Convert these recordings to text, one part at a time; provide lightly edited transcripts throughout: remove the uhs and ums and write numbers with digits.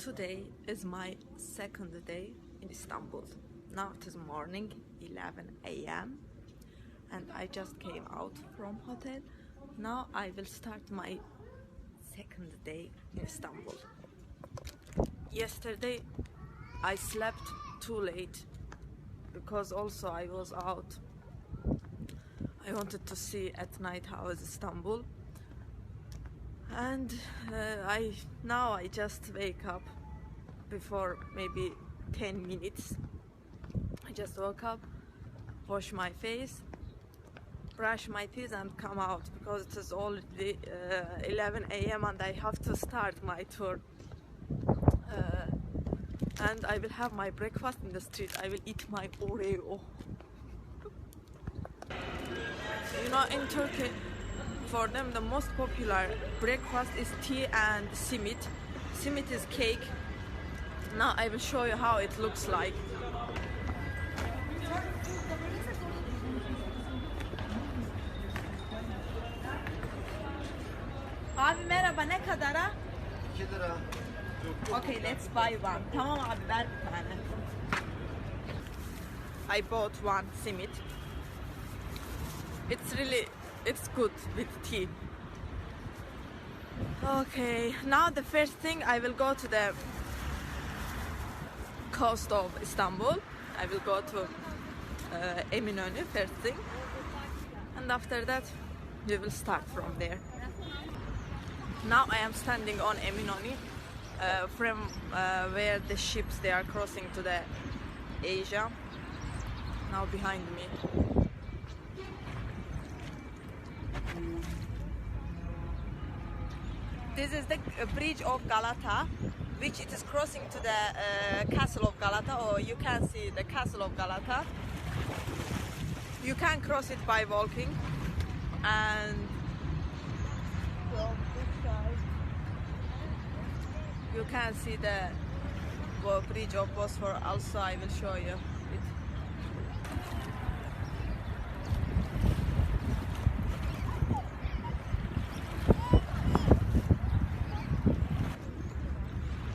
Today is my second day in Istanbul. Now it is morning, 11 a.m. and I just came out from hotel. Now I will start my second day in Istanbul. Yesterday I slept too late because also I was out. I wanted to see at night how is Istanbul. And now I just wake up before maybe 10 minutes. I just woke up, wash my face, brush my teeth and come out because it is already 11 a.m. and I have to start my tour. And I will have my breakfast in the street. I will eat my Oreo. You know, in Turkey, for them the most popular breakfast is tea and simit. Simit is cake. Now I will show you how it looks like. Abi merhaba, ne kadara? 2 lira. Okay, let's buy one. Tamam abi, ver bir tane. I bought one simit. It's good with tea. Okay, now the first thing I will go to the coast of Istanbul. I will go to Eminönü first thing, and after that we will start from there. Now I am standing on Eminönü, from where the ships they are crossing to the Asia. Now behind me. This is the bridge of Galata, which it is crossing to the castle of Galata, or you can see the castle of Galata. You can cross it by walking, and from this side you can see the bridge of Bosphorus. Also, I will show you it.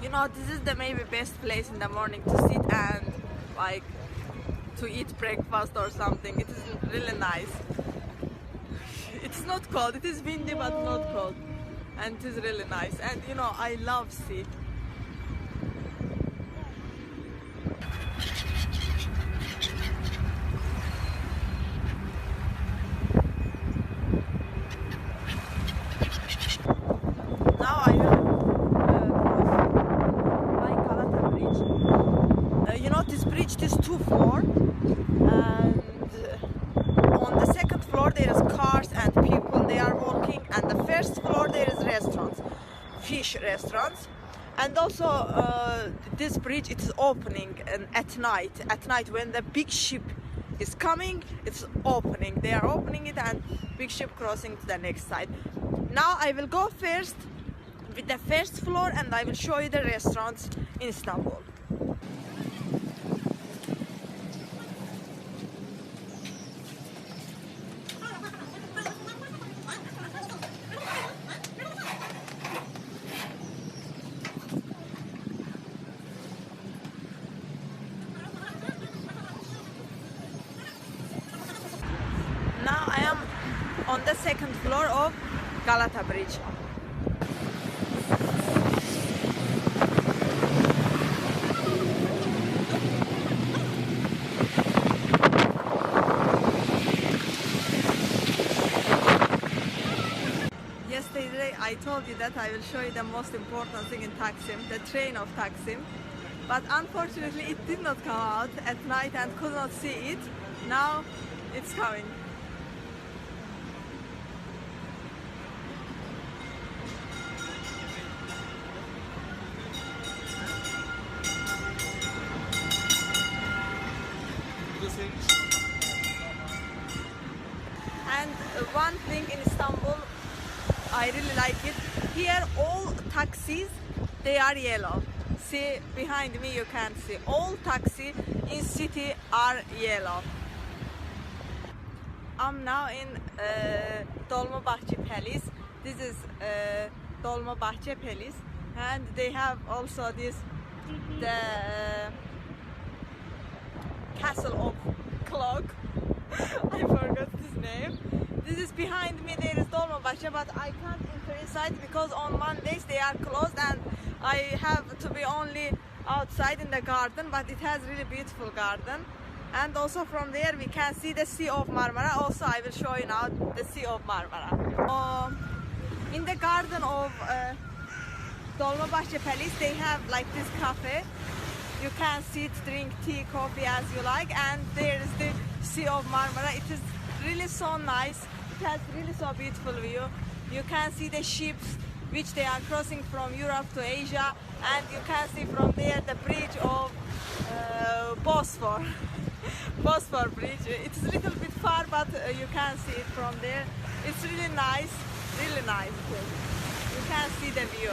You know, this is the maybe best place in the morning to sit and like to eat breakfast or something. It is really nice. It's not cold, it is windy but not cold, and it is really nice. And you know, I love sea. Now I will bridge is 2 floors, and on the second floor there is cars and people they are walking, and the first floor there is restaurants, fish restaurants. And also this bridge it is opening at night when the big ship is coming, it's opening, they are opening it, and big ship crossing to the next side. Now I will go first with the first floor and I will show you the restaurants in Istanbul. Now I am on the second floor of Galata Bridge. Yesterday I told you that I will show you the most important thing in Taksim, the train of Taksim. But unfortunately it did not come out at night and could not see it. Now it's coming. And one thing in Istanbul, I really like it. Here all taxis, they are yellow. See, behind me you can see all taxis in city are yellow. I'm now in Dolmabahçe Palace. This is Dolmabahçe Palace. And they have also this, the castle of clock. I forgot his name. This is behind me. There is Dolmabahçe, but I can't enter inside because on Mondays they are closed and I have to be only outside in the garden, but it has really beautiful garden. And also from there we can see the Sea of Marmara. Also I will show you now the Sea of Marmara. In the garden of Dolmabahçe Palace they have like this cafe. You can sit, drink tea, coffee as you like, and there is the Sea of Marmara. It is really so nice. It has really so beautiful view. You can see the ships which they are crossing from Europe to Asia, and you can see from there the bridge of Bosphor. Bosphor bridge. It's a little bit far, but you can see it from there. It's really nice, really nice. You can see the view.